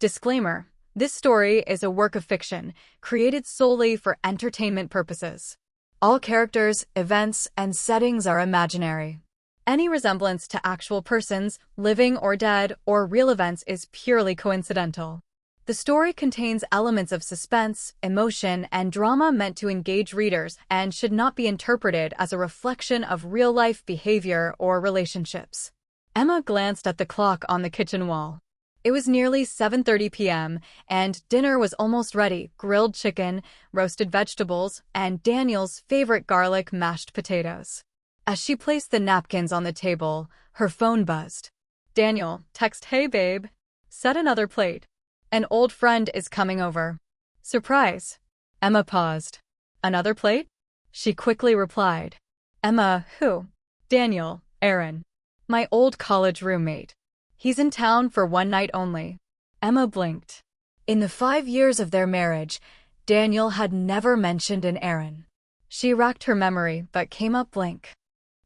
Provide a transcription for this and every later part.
Disclaimer: this story is a work of fiction, created solely for entertainment purposes. All characters, events, and settings are imaginary. Any resemblance to actual persons, living or dead, or real events is purely coincidental. The story contains elements of suspense, emotion, and drama meant to engage readers and should not be interpreted as a reflection of real-life behavior or relationships. Emma glanced at the clock on the kitchen wall. It was nearly 7:30 p.m., and dinner was almost ready: grilled chicken, roasted vegetables, and Daniel's favorite garlic mashed potatoes. As she placed the napkins on the table, her phone buzzed. Daniel, text, "Hey babe, set another plate. An old friend is coming over." Surprise. Emma paused. "Another plate?" She quickly replied. "Emma, who?" "Daniel, Aaron. My old college roommate. He's in town for one night only." Emma blinked. In the 5 years of their marriage, Daniel had never mentioned an Aaron. She racked her memory but came up blank.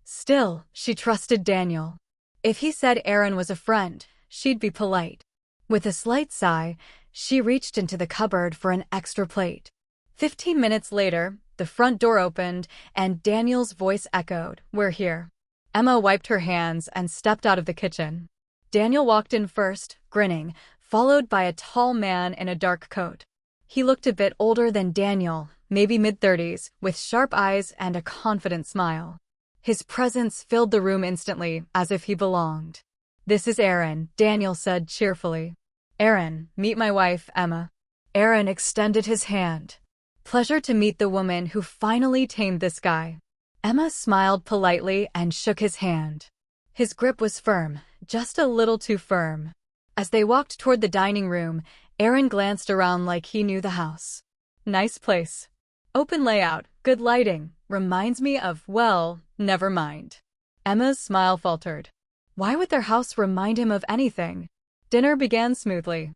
Still, she trusted Daniel. If he said Aaron was a friend, she'd be polite. With a slight sigh, she reached into the cupboard for an extra plate. 15 minutes later, the front door opened and Daniel's voice echoed, "We're here." Emma wiped her hands and stepped out of the kitchen. Daniel walked in first, grinning, followed by a tall man in a dark coat. He looked a bit older than Daniel, maybe mid-30s, with sharp eyes and a confident smile. His presence filled the room instantly, as if he belonged. "This is Aaron," Daniel said cheerfully. "Aaron, meet my wife, Emma." Aaron extended his hand. "Pleasure to meet the woman who finally tamed this guy." Emma smiled politely and shook his hand. His grip was firm, just a little too firm. As they walked toward the dining room, Aaron glanced around like he knew the house. "Nice place. Open layout, good lighting, reminds me of, well, never mind." Emma's smile faltered. Why would their house remind him of anything? Dinner began smoothly.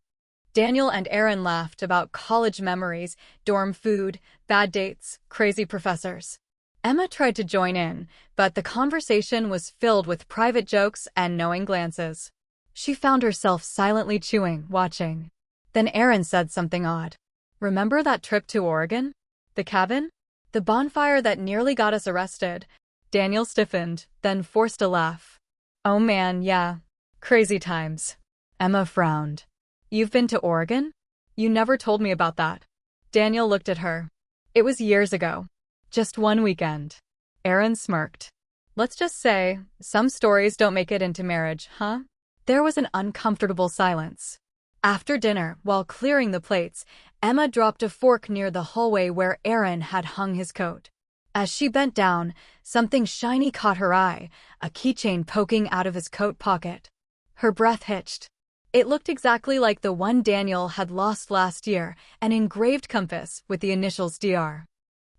Daniel and Aaron laughed about college memories, dorm food, bad dates, crazy professors. Emma tried to join in, but the conversation was filled with private jokes and knowing glances. She found herself silently chewing, watching. Then Aaron said something odd. "Remember that trip to Oregon? The cabin? The bonfire that nearly got us arrested?" Daniel stiffened, then forced a laugh. "Oh man, yeah. Crazy times." Emma frowned. "You've been to Oregon? You never told me about that." Daniel looked at her. "It was years ago. Just one weekend." Aaron smirked. "Let's just say, some stories don't make it into marriage, huh?" There was an uncomfortable silence. After dinner, while clearing the plates, Emma dropped a fork near the hallway where Aaron had hung his coat. As she bent down, something shiny caught her eye, a keychain poking out of his coat pocket. Her breath hitched. It looked exactly like the one Daniel had lost last year, an engraved compass with the initials DR.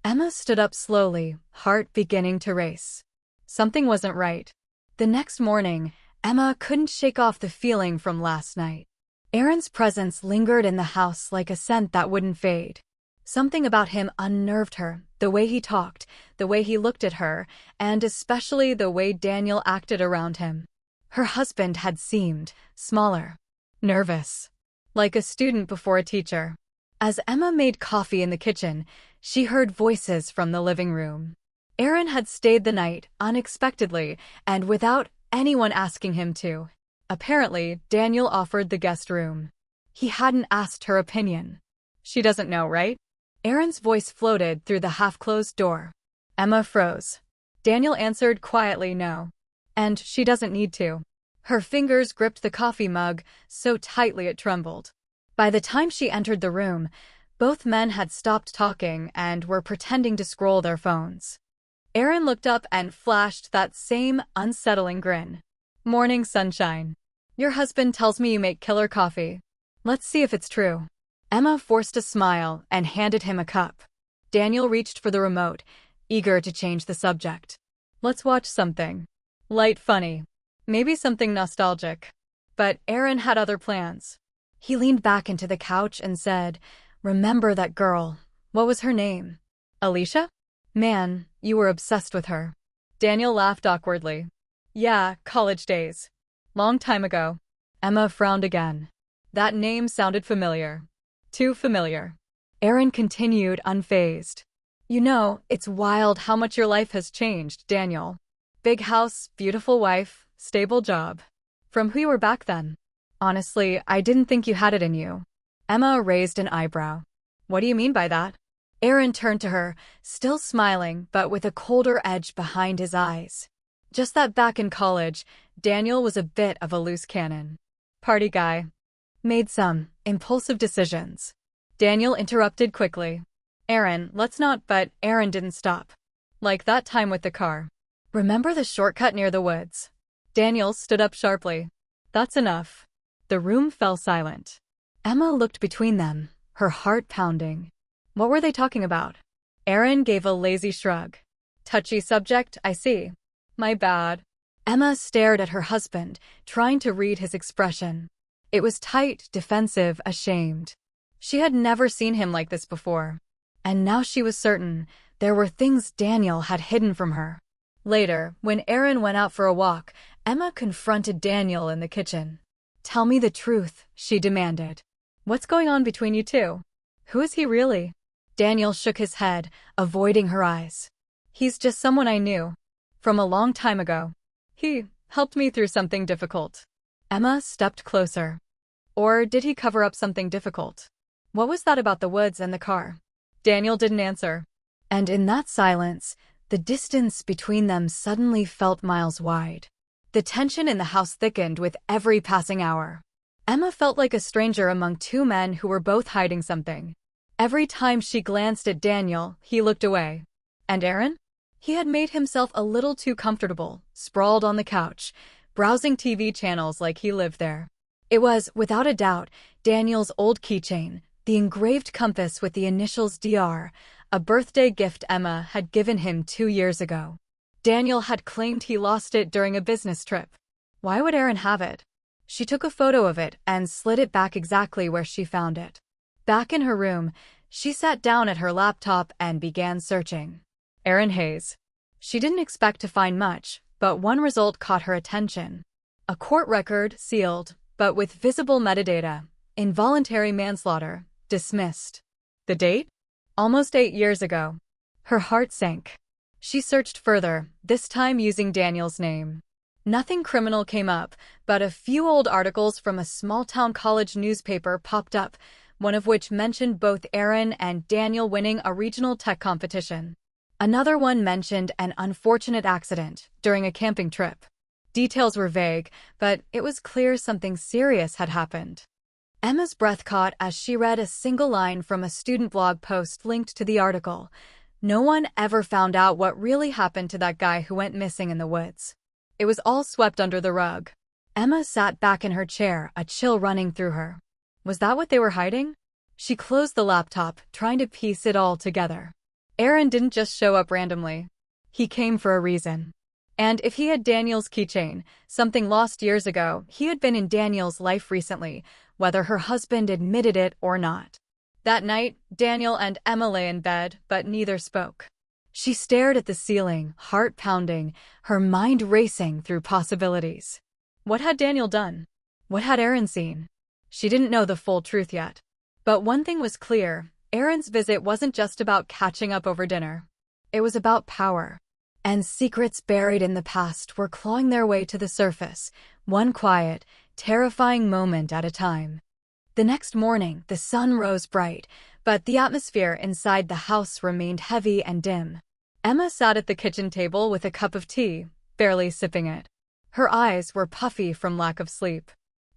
Emma stood up slowly, heart beginning to race. Something wasn't right. The next morning, Emma couldn't shake off the feeling from last night. Aaron's presence lingered in the house like a scent that wouldn't fade. Something about him unnerved her, the way he talked, the way he looked at her, and especially the way Daniel acted around him. Her husband had seemed smaller, nervous, like a student before a teacher. As Emma made coffee in the kitchen, she heard voices from the living room. Aaron had stayed the night, unexpectedly, and without anyone asking him to. Apparently, Daniel offered the guest room. He hadn't asked her opinion. "She doesn't know, right?" Aaron's voice floated through the half-closed door. Emma froze. Daniel answered quietly, "No. And she doesn't need to." Her fingers gripped the coffee mug so tightly it trembled. By the time she entered the room, both men had stopped talking and were pretending to scroll their phones. Aaron looked up and flashed that same unsettling grin. "Morning sunshine. Your husband tells me you make killer coffee. Let's see if it's true." Emma forced a smile and handed him a cup. Daniel reached for the remote, eager to change the subject. "Let's watch something light, funny. Maybe something nostalgic." But Aaron had other plans. He leaned back into the couch and said, "Remember that girl? What was her name? Alicia? Man, you were obsessed with her." Daniel laughed awkwardly. "Yeah, college days. Long time ago." Emma frowned again. That name sounded familiar. Too familiar. Aaron continued, unfazed. You know, it's wild how much your life has changed, Daniel. Big house, beautiful wife, stable job. From who you were back then. Honestly, I didn't think you had it in you. Emma raised an eyebrow. What do you mean by that? Aaron turned to her, still smiling, but with a colder edge behind his eyes. Just that back in college, Daniel was a bit of a loose cannon. Party guy. Made some impulsive decisions. Daniel interrupted quickly. Aaron, let's not, but Aaron didn't stop. Like that time with the car. Remember the shortcut near the woods? Daniel stood up sharply. That's enough. The room fell silent. Emma looked between them, her heart pounding. What were they talking about? Aaron gave a lazy shrug. Touchy subject, I see. My bad. Emma stared at her husband, trying to read his expression. It was tight, defensive, ashamed. She had never seen him like this before. And now she was certain there were things Daniel had hidden from her. Later, when Aaron went out for a walk, Emma confronted Daniel in the kitchen. Tell me the truth, she demanded. What's going on between you two? Who is he really? Daniel shook his head, avoiding her eyes. He's just someone I knew. From a long time ago. He helped me through something difficult. Emma stepped closer. Or did he cover up something difficult? What was that about the woods and the car? Daniel didn't answer. And in that silence, the distance between them suddenly felt miles wide. The tension in the house thickened with every passing hour. Emma felt like a stranger among two men who were both hiding something. Every time she glanced at Daniel, he looked away. And Aaron? He had made himself a little too comfortable, sprawled on the couch, browsing TV channels like he lived there. It was, without a doubt, Daniel's old keychain, the engraved compass with the initials DR, a birthday gift Emma had given him 2 years ago. Daniel had claimed he lost it during a business trip. Why would Aaron have it? She took a photo of it and slid it back exactly where she found it. Back in her room, she sat down at her laptop and began searching. Aaron Hayes. She didn't expect to find much, but one result caught her attention. A court record, sealed, but with visible metadata. Involuntary manslaughter, dismissed. The date? Almost 8 years ago. Her heart sank. She searched further, this time using Daniel's name. Nothing criminal came up, but a few old articles from a small-town college newspaper popped up, one of which mentioned both Aaron and Daniel winning a regional tech competition. Another one mentioned an unfortunate accident during a camping trip. Details were vague, but it was clear something serious had happened. Emma's breath caught as she read a single line from a student blog post linked to the article. No one ever found out what really happened to that guy who went missing in the woods. It was all swept under the rug. Emma sat back in her chair, a chill running through her. Was that what they were hiding? She closed the laptop, trying to piece it all together. Aaron didn't just show up randomly. He came for a reason. And if he had Daniel's keychain, something lost years ago, he had been in Daniel's life recently, whether her husband admitted it or not. That night, Daniel and Emma lay in bed, but neither spoke. She stared at the ceiling, heart pounding, her mind racing through possibilities. What had Daniel done? What had Aaron seen? She didn't know the full truth yet. But one thing was clear, Aaron's visit wasn't just about catching up over dinner. It was about power. And secrets buried in the past were clawing their way to the surface, one quiet, terrifying moment at a time. The next morning, the sun rose bright, but the atmosphere inside the house remained heavy and dim. Emma sat at the kitchen table with a cup of tea, barely sipping it. Her eyes were puffy from lack of sleep.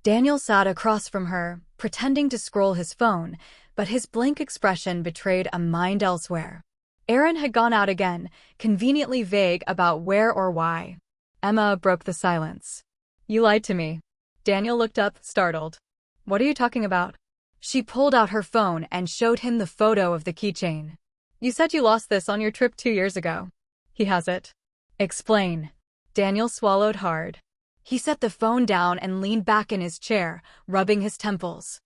Daniel sat across from her, pretending to scroll his phone, but his blank expression betrayed a mind elsewhere. Aaron had gone out again, conveniently vague about where or why. Emma broke the silence. You lied to me. Daniel looked up, startled. What are you talking about? She pulled out her phone and showed him the photo of the keychain. You said you lost this on your trip 2 years ago. He has it. Explain. Daniel swallowed hard. He set the phone down and leaned back in his chair, rubbing his temples.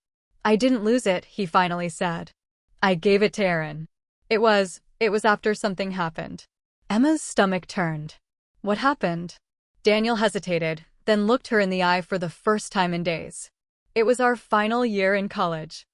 I didn't lose it, he finally said. I gave it to Aaron. It was after something happened. Emma's stomach turned. What happened? Daniel hesitated, then looked her in the eye for the first time in days. It was our final year in college.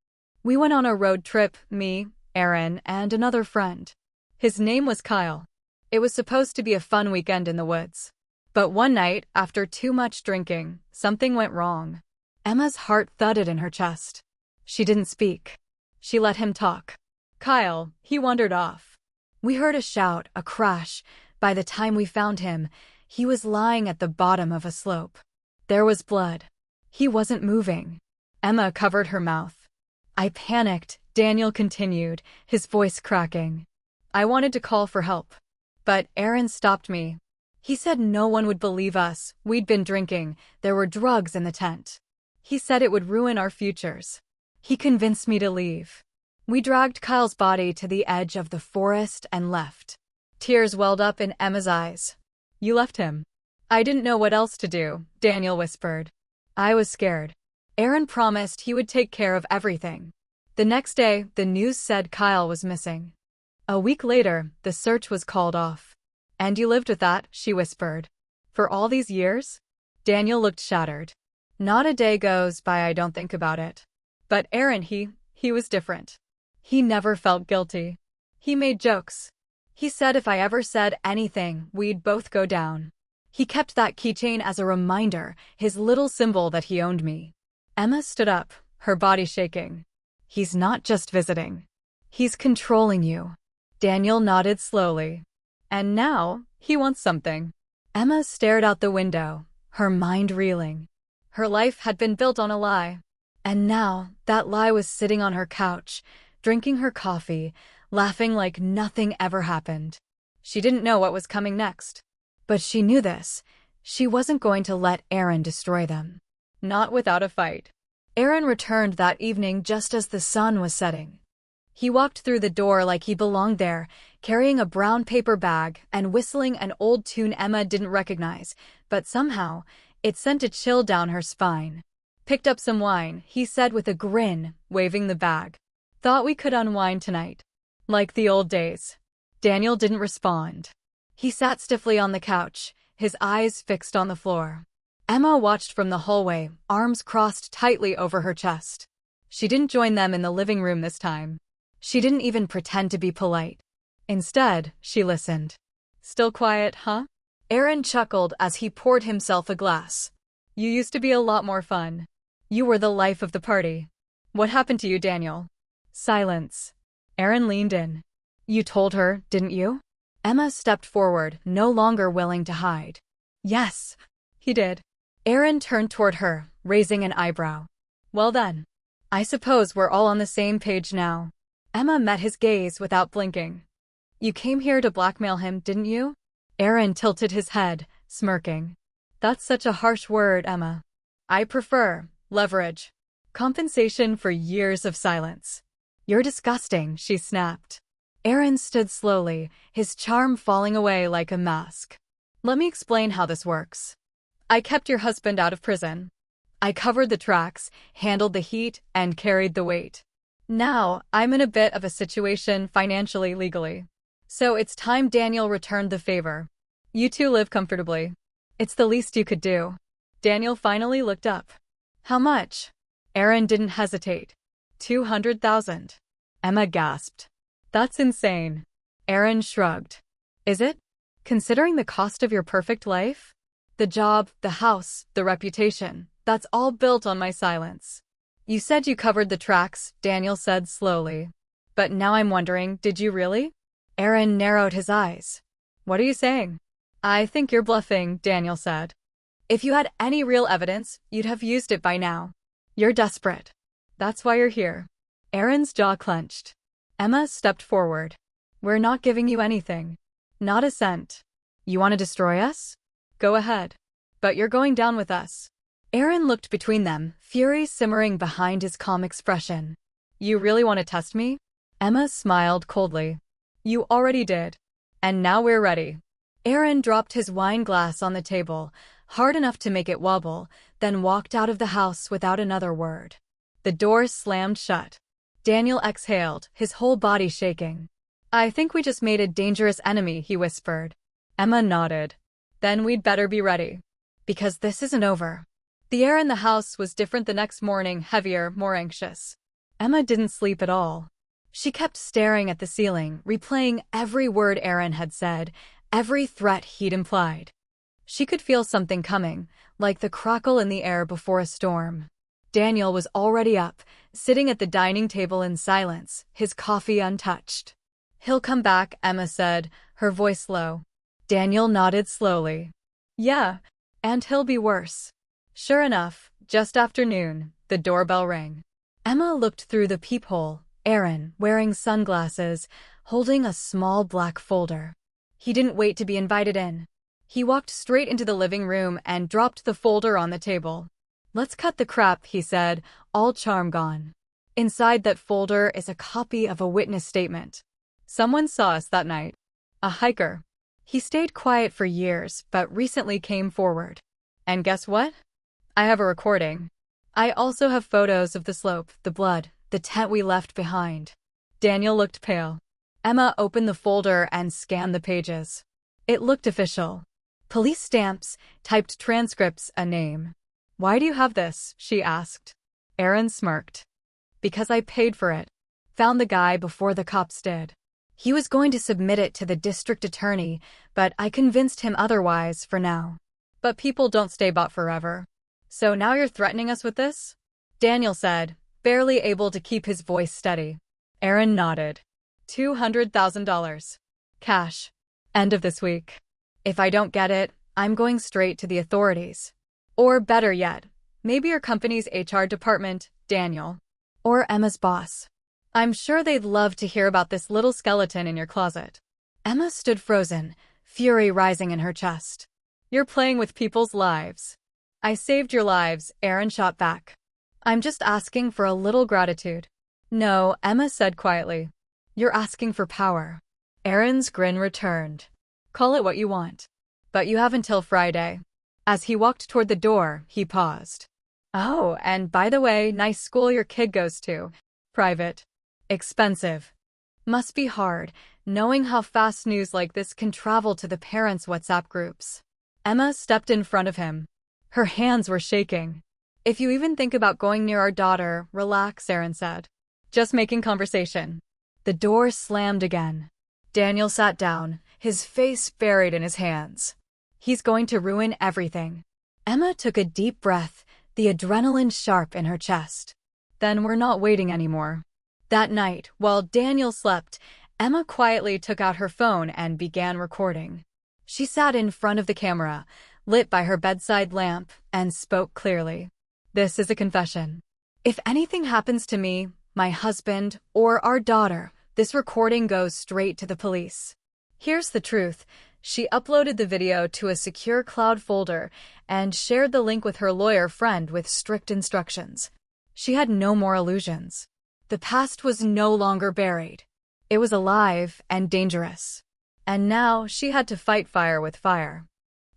We went on a road trip, me, Aaron, and another friend. His name was Kyle. It was supposed to be a fun weekend in the woods. But one night, after too much drinking, something went wrong. Emma's heart thudded in her chest. She didn't speak. She let him talk. Kyle, he wandered off. We heard a shout, a crash. By the time we found him, he was lying at the bottom of a slope. There was blood. He wasn't moving. Emma covered her mouth. I panicked, Daniel continued, his voice cracking. I wanted to call for help. But Aaron stopped me. He said no one would believe us. We'd been drinking. There were drugs in the tent. He said it would ruin our futures. He convinced me to leave. We dragged Kyle's body to the edge of the forest and left. Tears welled up in Emma's eyes. You left him. I didn't know what else to do, Daniel whispered. I was scared. Aaron promised he would take care of everything. The next day, the news said Kyle was missing. A week later, the search was called off. And you lived with that, she whispered. For all these years? Daniel looked shattered. Not a day goes by I don't think about it. But Aaron, he was different. He never felt guilty. He made jokes. He said if I ever said anything, we'd both go down. He kept that keychain as a reminder, his little symbol that he owned me. Emma stood up, her body shaking. He's not just visiting. He's controlling you. Daniel nodded slowly. And now, he wants something. Emma stared out the window, her mind reeling. Her life had been built on a lie. And now, that lie was sitting on her couch, drinking her coffee, laughing like nothing ever happened. She didn't know what was coming next. But she knew this. She wasn't going to let Aaron destroy them. Not without a fight. Aaron returned that evening just as the sun was setting. He walked through the door like he belonged there, carrying a brown paper bag and whistling an old tune Emma didn't recognize, but somehow, it sent a chill down her spine. Picked up some wine, he said with a grin, waving the bag. Thought we could unwind tonight. Like the old days. Daniel didn't respond. He sat stiffly on the couch, his eyes fixed on the floor. Emma watched from the hallway, arms crossed tightly over her chest. She didn't join them in the living room this time. She didn't even pretend to be polite. Instead, she listened. Still quiet, huh? Aaron chuckled as he poured himself a glass. You used to be a lot more fun. You were the life of the party. What happened to you, Daniel? Silence. Aaron leaned in. You told her, didn't you? Emma stepped forward, no longer willing to hide. Yes, he did. Aaron turned toward her, raising an eyebrow. Well then. I suppose we're all on the same page now. Emma met his gaze without blinking. You came here to blackmail him, didn't you? Aaron tilted his head, smirking. That's such a harsh word, Emma. I prefer leverage. Compensation for years of silence. You're disgusting, she snapped. Aaron stood slowly, his charm falling away like a mask. Let me explain how this works. I kept your husband out of prison. I covered the tracks, handled the heat, and carried the weight. Now, I'm in a bit of a situation financially, legally. So it's time Daniel returned the favor. You two live comfortably. It's the least you could do. Daniel finally looked up. How much? Aaron didn't hesitate. 200,000. Emma gasped. That's insane. Aaron shrugged. Is it? Considering the cost of your perfect life? The job, the house, the reputation, that's all built on my silence. You said you covered the tracks, Daniel said slowly. But now I'm wondering, did you really? Aaron narrowed his eyes. What are you saying? I think you're bluffing, Daniel said. If you had any real evidence, you'd have used it by now. You're desperate. That's why you're here. Aaron's jaw clenched. Emma stepped forward. We're not giving you anything. Not a cent. You want to destroy us? Go ahead. But you're going down with us. Aaron looked between them, fury simmering behind his calm expression. You really want to test me? Emma smiled coldly. You already did. And now we're ready. Aaron dropped his wine glass on the table, hard enough to make it wobble, then walked out of the house without another word. The door slammed shut. Daniel exhaled, his whole body shaking. I think we just made a dangerous enemy, he whispered. Emma nodded. Then we'd better be ready. Because this isn't over. The air in the house was different the next morning, heavier, more anxious. Emma didn't sleep at all. She kept staring at the ceiling, replaying every word Aaron had said, every threat he'd implied. She could feel something coming, like the crackle in the air before a storm. Daniel was already up, sitting at the dining table in silence, his coffee untouched. "He'll come back," Emma said, her voice low. Daniel nodded slowly. "Yeah, and he'll be worse." Sure enough, just after noon, the doorbell rang. Emma looked through the peephole, Aaron, wearing sunglasses, holding a small black folder. He didn't wait to be invited in. He walked straight into the living room and dropped the folder on the table. "Let's cut the crap," he said, all charm gone. "Inside that folder is a copy of a witness statement. Someone saw us that night. A hiker. He stayed quiet for years, but recently came forward. And guess what? I have a recording. I also have photos of the slope, the blood, the tent we left behind." Daniel looked pale. Emma opened the folder and scanned the pages. It looked official. Police stamps, typed transcripts, a name. "Why do you have this?" she asked. Aaron smirked. "Because I paid for it. Found the guy before the cops did. He was going to submit it to the district attorney, but I convinced him otherwise for now. But people don't stay bought forever. So now you're threatening us with this?" Daniel said, barely able to keep his voice steady. Aaron nodded. $200,000. Cash. End of this week. If I don't get it, I'm going straight to the authorities. Or better yet, maybe your company's HR department, Daniel. Or Emma's boss. I'm sure they'd love to hear about this little skeleton in your closet." Emma stood frozen, fury rising in her chest. "You're playing with people's lives." "I saved your lives," Aaron shot back. "I'm just asking for a little gratitude." "No," Emma said quietly. "You're asking for power." Aaron's grin returned. "Call it what you want. But you have until Friday." As he walked toward the door, he paused. "Oh, and by the way, nice school your kid goes to. Private. Expensive. Must be hard, knowing how fast news like this can travel to the parents' WhatsApp groups." Emma stepped in front of him. Her hands were shaking. "If you even think about going near our daughter, relax," Aaron said. "Just making conversation." The door slammed again. Daniel sat down, his face buried in his hands. "He's going to ruin everything." Emma took a deep breath, the adrenaline sharp in her chest. "Then we're not waiting anymore." That night, while Daniel slept, Emma quietly took out her phone and began recording. She sat in front of the camera, lit by her bedside lamp, and spoke clearly. "This is a confession. If anything happens to me, my husband, or our daughter, this recording goes straight to the police. Here's the truth." She uploaded the video to a secure cloud folder and shared the link with her lawyer friend with strict instructions. She had no more illusions. The past was no longer buried. It was alive and dangerous. And now she had to fight fire with fire.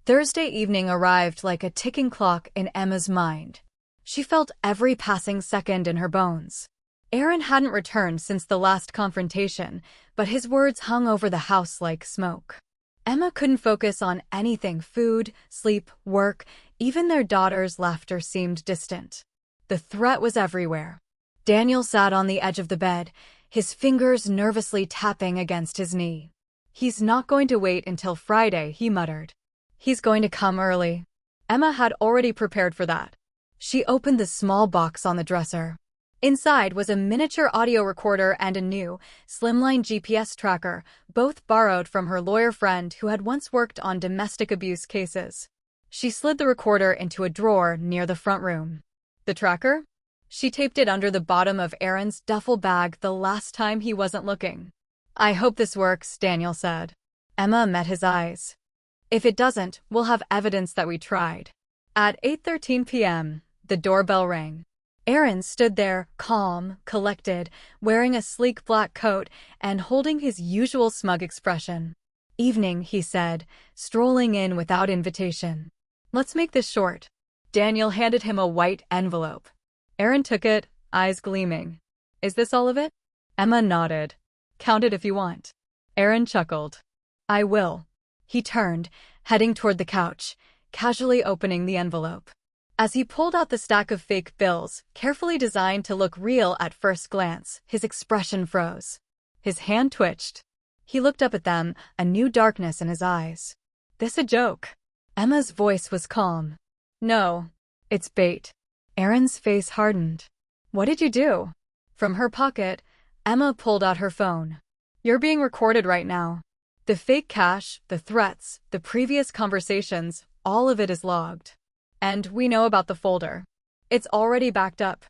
Thursday evening arrived like a ticking clock in Emma's mind. She felt every passing second in her bones. Aaron hadn't returned since the last confrontation, but his words hung over the house like smoke. Emma couldn't focus on anything: food, sleep, work, even their daughter's laughter seemed distant. The threat was everywhere. Daniel sat on the edge of the bed, his fingers nervously tapping against his knee. "He's not going to wait until Friday," he muttered. "He's going to come early." Emma had already prepared for that. She opened the small box on the dresser. Inside was a miniature audio recorder and a new, slimline GPS tracker, both borrowed from her lawyer friend who had once worked on domestic abuse cases. She slid the recorder into a drawer near the front room. The tracker? She taped it under the bottom of Aaron's duffel bag the last time he wasn't looking. "I hope this works," Daniel said. Emma met his eyes. "If it doesn't, we'll have evidence that we tried." At 8:13 p.m., the doorbell rang. Aaron stood there, calm, collected, wearing a sleek black coat and holding his usual smug expression. "Evening," he said, strolling in without invitation. "Let's make this short." Daniel handed him a white envelope. Aaron took it, eyes gleaming. "Is this all of it?" Emma nodded. "Count it if you want." Aaron chuckled. "I will." He turned, heading toward the couch, casually opening the envelope. As he pulled out the stack of fake bills, carefully designed to look real at first glance, his expression froze. His hand twitched. He looked up at them, a new darkness in his eyes. "This a joke?" Emma's voice was calm. "No, it's bait." Aaron's face hardened. "What did you do?" From her pocket, Emma pulled out her phone. "You're being recorded right now. The fake cash, the threats, the previous conversations, all of it is logged. And we know about the folder. It's already backed up.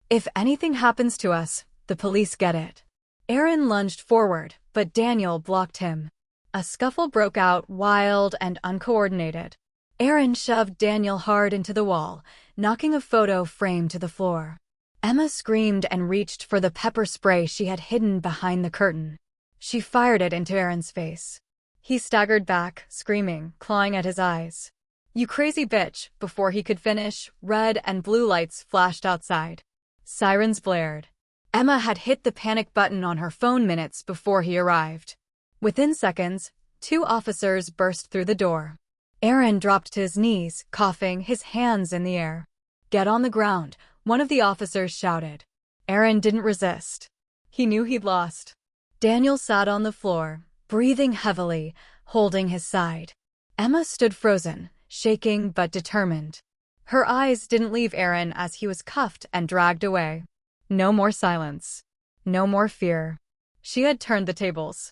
If anything happens to us, the police get it." Aaron lunged forward, but Daniel blocked him. A scuffle broke out, wild and uncoordinated. Aaron shoved Daniel hard into the wall, knocking a photo frame to the floor. Emma screamed and reached for the pepper spray she had hidden behind the curtain. She fired it into Aaron's face. He staggered back, screaming, clawing at his eyes. "You crazy bitch!" Before he could finish, red and blue lights flashed outside. Sirens blared. Emma had hit the panic button on her phone minutes before he arrived. Within seconds, 2 officers burst through the door. Aaron dropped to his knees, coughing, his hands in the air. "Get on the ground," one of the officers shouted. Aaron didn't resist. He knew he'd lost. Daniel sat on the floor, breathing heavily, holding his side. Emma stood frozen, shaking but determined. Her eyes didn't leave Aaron as he was cuffed and dragged away. No more silence. No more fear. She had turned the tables.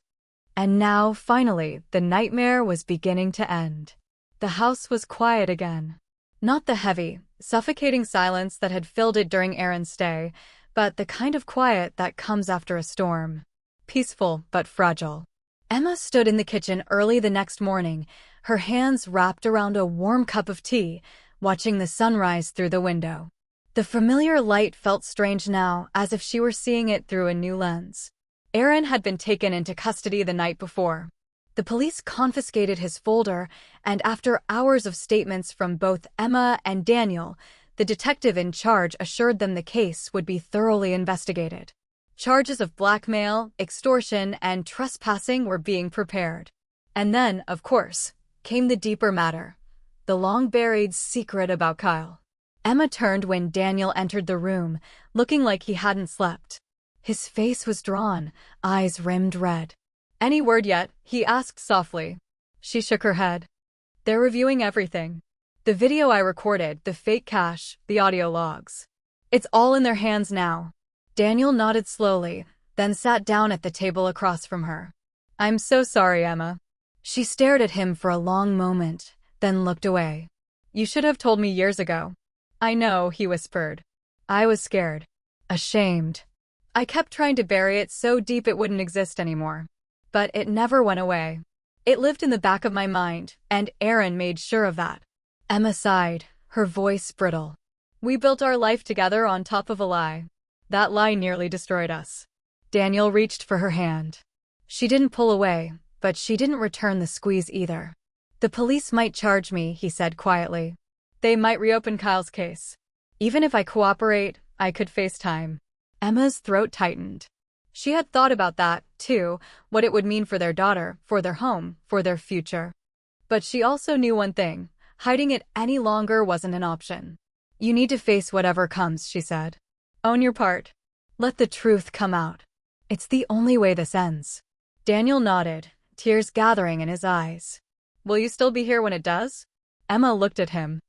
And now, finally, the nightmare was beginning to end. The house was quiet again. Not the heavy, suffocating silence that had filled it during Aaron's stay, but the kind of quiet that comes after a storm. Peaceful but fragile. Emma stood in the kitchen early the next morning, her hands wrapped around a warm cup of tea, watching the sunrise through the window. The familiar light felt strange now, as if she were seeing it through a new lens. Aaron had been taken into custody the night before. The police confiscated his folder, and after hours of statements from both Emma and Daniel, the detective in charge assured them the case would be thoroughly investigated. Charges of blackmail, extortion, and trespassing were being prepared. And then, of course, came the deeper matter, the long-buried secret about Kyle. Emma turned when Daniel entered the room, looking like he hadn't slept. His face was drawn, eyes rimmed red. "Any word yet?" he asked softly. She shook her head. "They're reviewing everything. The video I recorded, the fake cash, the audio logs. It's all in their hands now." Daniel nodded slowly, then sat down at the table across from her. "I'm so sorry, Emma." She stared at him for a long moment, then looked away. "You should have told me years ago." "I know," he whispered. "I was scared. Ashamed. I kept trying to bury it so deep it wouldn't exist anymore. But it never went away. It lived in the back of my mind, and Aaron made sure of that." Emma sighed, her voice brittle. "We built our life together on top of a lie. That lie nearly destroyed us." Daniel reached for her hand. She didn't pull away, but she didn't return the squeeze either. "The police might charge me," he said quietly. "They might reopen Kyle's case. Even if I cooperate, I could face time." Emma's throat tightened. She had thought about that, too, what it would mean for their daughter, for their home, for their future. But she also knew one thing: hiding it any longer wasn't an option. "You need to face whatever comes," she said. "Own your part. Let the truth come out. It's the only way this ends." Daniel nodded, tears gathering in his eyes. "Will you still be here when it does?" Emma looked at him.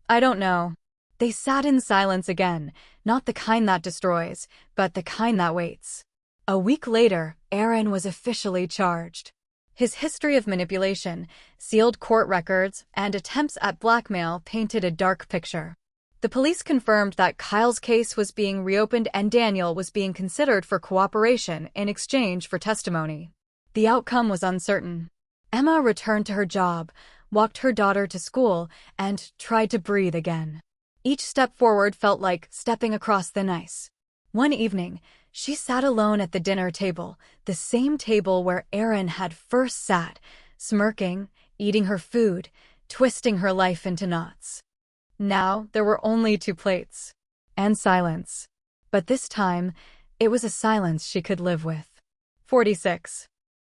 "I don't know." They sat in silence again, not the kind that destroys, but the kind that waits. A week later, Aaron was officially charged. His history of manipulation, sealed court records, and attempts at blackmail painted a dark picture. The police confirmed that Kyle's case was being reopened and Daniel was being considered for cooperation in exchange for testimony. The outcome was uncertain. Emma returned to her job, walked her daughter to school, and tried to breathe again. Each step forward felt like stepping across thin ice. One evening, she sat alone at the dinner table, the same table where Aaron had first sat, smirking, eating her food, twisting her life into knots. Now, there were only 2 plates. And silence. But this time, it was a silence she could live with. 46.